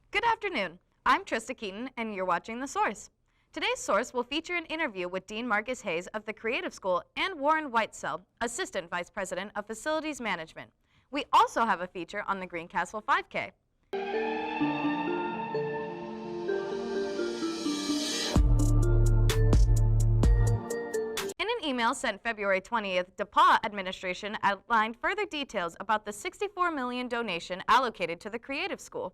Good afternoon. I'm Trista Keaton, and you're watching The Source. Today's Source will feature an interview with Dean Marcus Hayes of the Creative School and Warren Whitesell, Assistant Vice President of Facilities Management. We also have a feature on the Greencastle 5K. In an email sent February 20th, DePauw administration outlined further details about the $64 million donation allocated to the Creative School.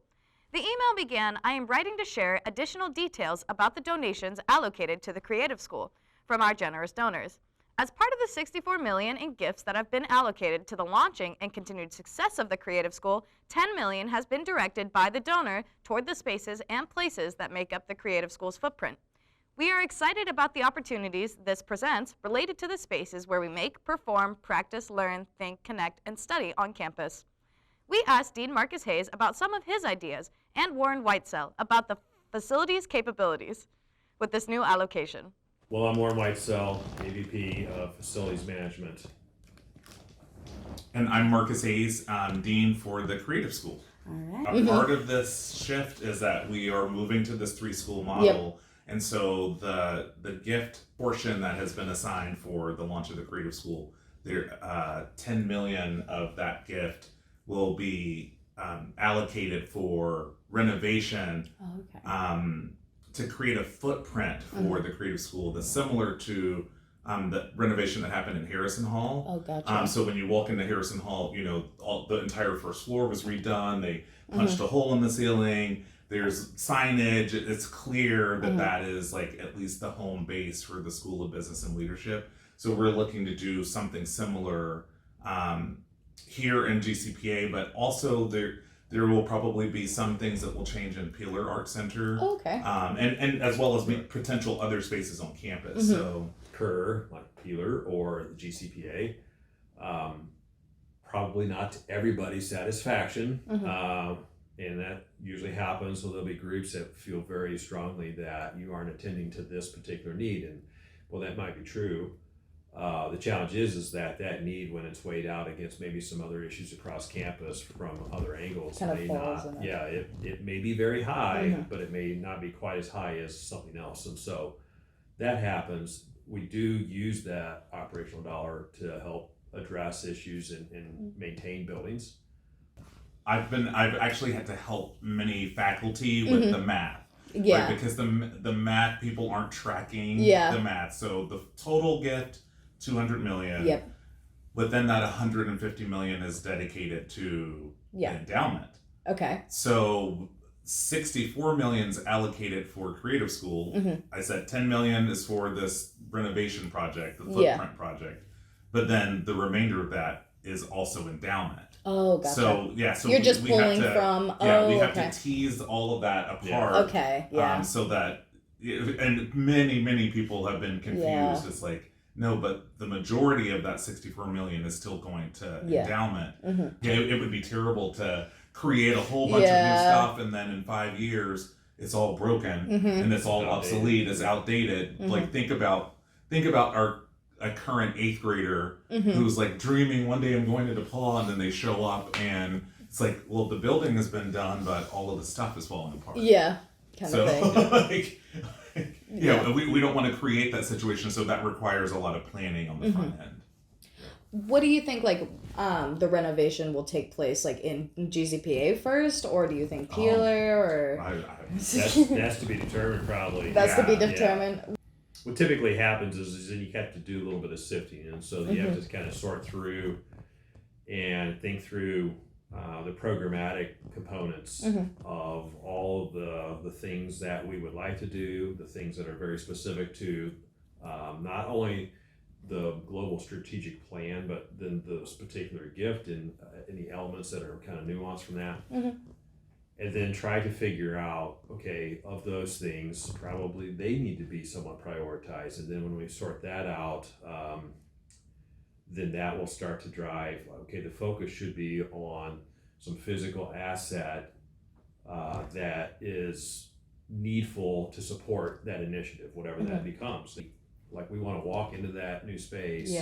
The email began, "I am writing to share additional details about the donations allocated to the Creative School from our generous donors. As part of the $64 million in gifts that have been allocated to the launching and continued success of the Creative School, $10 million has been directed by the donor toward the spaces and places that make up the Creative School's footprint. We are excited about the opportunities this presents related to the spaces where we make, perform, practice, learn, think, connect, and study on campus." We asked Dean Marcus Hayes about some of his ideas and Warren Whitesell about the facilities capabilities with this new allocation. Well, I'm Warren Whitesell, AVP of Facilities Management. And I'm Marcus Hayes, Dean for the Creative School. All right. A part of this shift is that we are moving to this 3-school model. And so the gift portion that has been assigned for the launch of the Creative School, there, $10 million of that gift will be allocated for renovation to create a footprint for the Creative School that's similar to the renovation that happened in Harrison Hall. Oh, gotcha. So when you walk into Harrison Hall, you know, the entire first floor was redone. They punched a hole in the ceiling. There's signage. It's clear that that is like at least the home base for the School of Business and Leadership. So we're looking to do something similar here in GCPA, but also there will probably be some things that will change in Peeler Art Center. Oh, okay. And as well as potential other spaces on campus. So Kerr, like Peeler or the GCPA, probably not to everybody's satisfaction. And that usually happens, so there'll be groups that feel very strongly that you aren't attending to this particular need. And well, that might be true. The challenge is that need, when it's weighed out against maybe some other issues across campus from other angles, Kind of may falls not. in it. Yeah, it may be very high, but it may not be quite as high as something else. And so that happens. We do use that operational dollar to help address issues and maintain buildings. I've actually had to help many faculty with the math. Yeah. Right? Because the math people aren't tracking Yeah. the math. So the total gift, $200 million. Yep. But then that $150 million is dedicated to the endowment. Okay. So $64 million is allocated for Creative School. I said $10 million is for this renovation project, the footprint project. But then the remainder of that is also endowment. Oh, gotcha. So You're just pulling from. We have to tease all of that apart. Okay. Yeah. So that, and many people have been confused. Yeah. It's like, no, but the majority of that $64 million is still going to endowment. It would be terrible to create a whole bunch of new stuff and then in 5 years it's all broken and it's all obsolete, it's outdated. Like think about a current 8th grader who's like dreaming one day I'm going to DePauw, and then they show up and it's like, well, the building has been done, but all of the stuff is falling apart. Yeah. Kind of thing. We don't want to create that situation, so that requires a lot of planning on the front end. What do you think, like, the renovation will take place, like, in GCPA first, or do you think Peeler, or? That's to be determined, probably. That's to be determined. Yeah. What typically happens is then you have to do a little bit of sifting, and so you have to kind of sort through and think through the programmatic components of all of the things that we would like to do, the things that are very specific to not only the global strategic plan, but then this particular gift and any elements that are kind of nuanced from that. And then try to figure out, okay, of those things, probably they need to be somewhat prioritized. And then when we sort that out, then that will start to drive, okay, the focus should be on some physical asset that is needful to support that initiative, whatever that becomes. Like we want to walk into that new space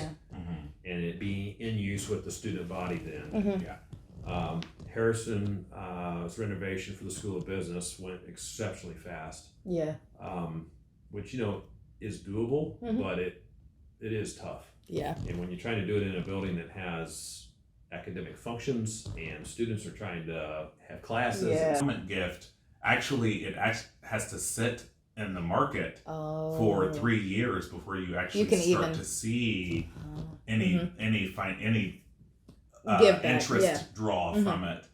and it be in use with the student body then. Harrison's renovation for the School of Business went exceptionally fast, Yeah. which, is doable, but it is tough. Yeah. And when you're trying to do it in a building that has academic functions and students are trying to have classes. Yeah. Endowment gift, actually, it has to sit in the market for 3 years before you actually start to see any Give back, interest draw from it.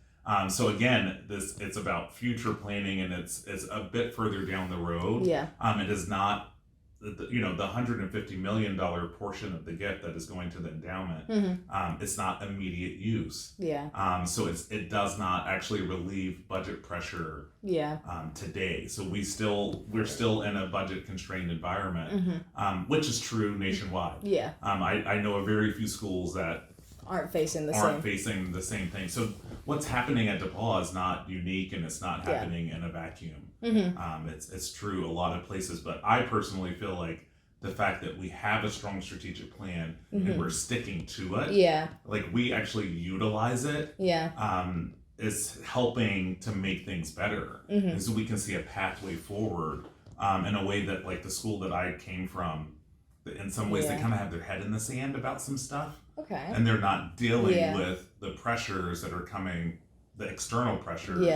So again, it's about future planning, and it's a bit further down the road. Yeah. It is not the $150 million portion of the gift that is going to the endowment. It's not immediate use. Yeah. So it does not actually relieve budget pressure. Yeah. Today, so we're still in a budget constrained environment, which is true nationwide. Yeah. I know of very few schools that aren't facing the same thing. So what's happening at DePauw is not unique, and it's not happening in a vacuum. It's true a lot of places, but I personally feel like the fact that we have a strong strategic plan and we're sticking to it, like we actually utilize it, is helping to make things better, and so we can see a pathway forward in a way that, like, the school that I came from, in some ways they kind of have their head in the sand about some stuff. Okay. And they're not dealing with the pressures that are coming, the external pressures.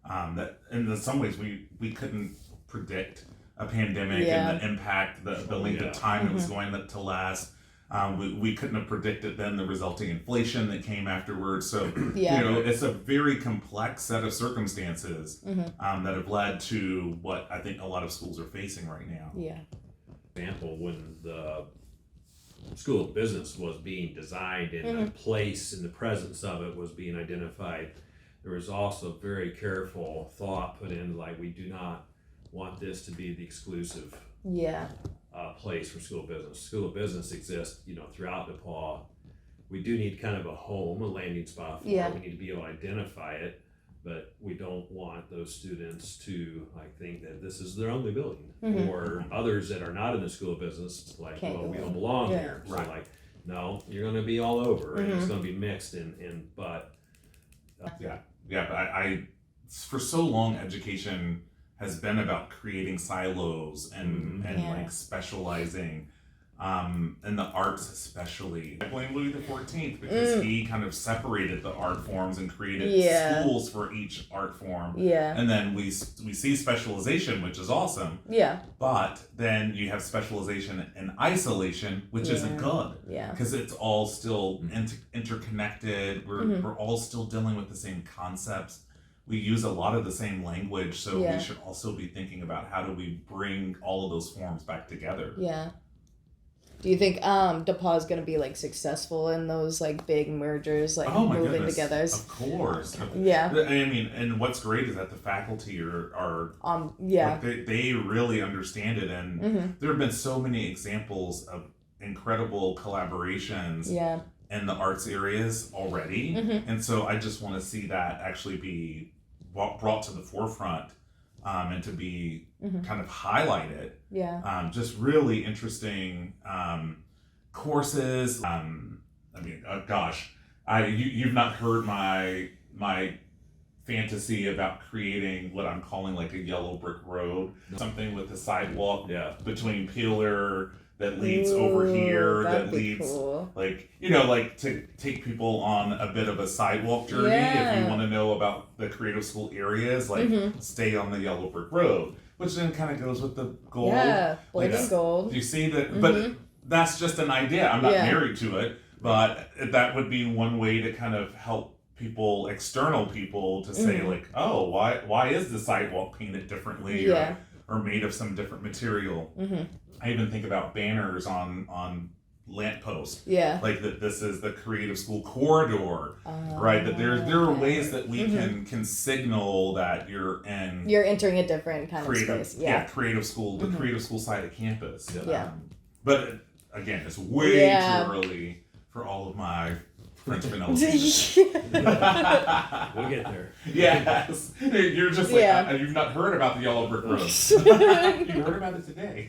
That in some ways we couldn't predict a pandemic and the impact, the length of time it was going to last. We couldn't have predicted then the resulting inflation that came afterwards. So it's a very complex set of circumstances that have led to what I think a lot of schools are facing right now. Yeah. Example, when the School of Business was being designed and the place and the presence of it was being identified, there was also very careful thought put in, like, we do not want this to be the exclusive place for School of Business. School of Business exists, throughout DePauw. We do need kind of a home, a landing spot for it. We need to be able to identify it, but we don't want those students to think that this is their only building, or others that are not in the School of Business, we don't belong here. So no, you're going to be all over, and it's going to be mixed but I for so long education has been about creating silos and specializing, in the arts especially. I blame Louis XIV because he kind of separated the art forms and created schools for each art form. And then we see specialization, which is awesome. But then you have specialization in isolation, which isn't good. Because it's all still interconnected. We're all still dealing with the same concepts. We use a lot of the same language, so we should also be thinking about how do we bring all of those forms back together. Do you think DePauw is going to be successful in those big mergers, moving together? Of course. I mean, and what's great is that the faculty are they really understand it, and there have been so many examples of incredible collaborations in the arts areas already, and so I just want to see that actually be brought to the forefront. And to be kind of highlighted. Just really interesting courses. I mean, you've not heard my fantasy about creating what I'm calling a yellow brick road. Something with a sidewalk between Peeler that leads over here, that leads cool. To take people on a bit of a sidewalk journey. If you want to know about the creative school areas, stay on the yellow brick road, which then kind of goes with the gold. Black and gold. You see that, but that's just an idea. I'm not married to it, but that would be one way to kind of help people, external people, to say oh, why is the sidewalk painted differently or made of some different material? I even think about banners on lampposts. That this is the creative school corridor, right? That there are ways that we can signal that you're entering a different kind of space. Creative school, the creative school side of campus. But again, it's way too early for all of my French vanilla. We'll get there. Yes. You're just you've not heard about the yellow brick road. You heard about it today.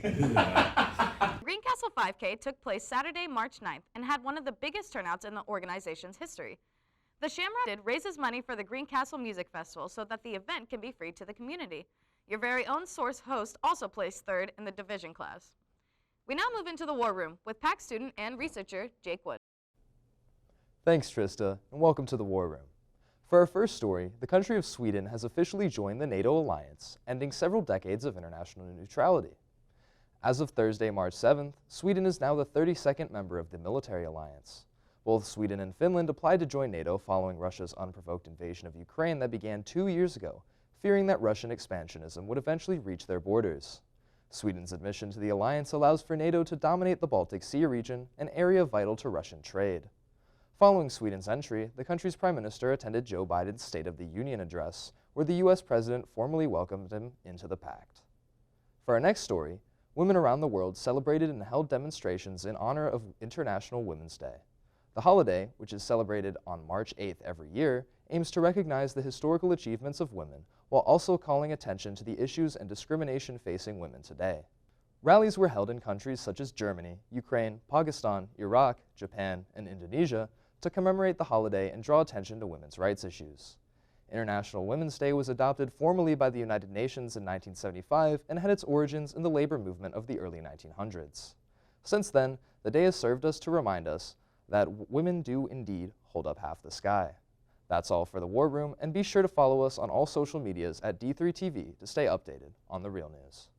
Greencastle 5K took place Saturday, March 9th, and had one of the biggest turnouts in the organization's history. The Shamrock raises money for the Greencastle Music Festival so that the event can be free to the community. Your very own Source host also placed third in the division class. We now move into the War Room with PAC student and researcher Jake Wood. Thanks, Trista, and welcome to the War Room. For our first story, the country of Sweden has officially joined the NATO alliance, ending several decades of international neutrality. As of Thursday, March 7th, Sweden is now the 32nd member of the military alliance. Both Sweden and Finland applied to join NATO following Russia's unprovoked invasion of Ukraine that began 2 years ago, fearing that Russian expansionism would eventually reach their borders. Sweden's admission to the alliance allows for NATO to dominate the Baltic Sea region, an area vital to Russian trade. Following Sweden's entry, the country's prime minister attended Joe Biden's State of the Union address, where the U.S. president formally welcomed him into the pact. For our next story, women around the world celebrated and held demonstrations in honor of International Women's Day. The holiday, which is celebrated on March 8th every year, aims to recognize the historical achievements of women while also calling attention to the issues and discrimination facing women today. Rallies were held in countries such as Germany, Ukraine, Pakistan, Iraq, Japan, and Indonesia to commemorate the holiday and draw attention to women's rights issues. International Women's Day was adopted formally by the United Nations in 1975 and had its origins in the labor movement of the early 1900s. Since then, the day has served us to remind us that women do indeed hold up half the sky. That's all for the War Room, and be sure to follow us on all social medias at D3TV to stay updated on the real news.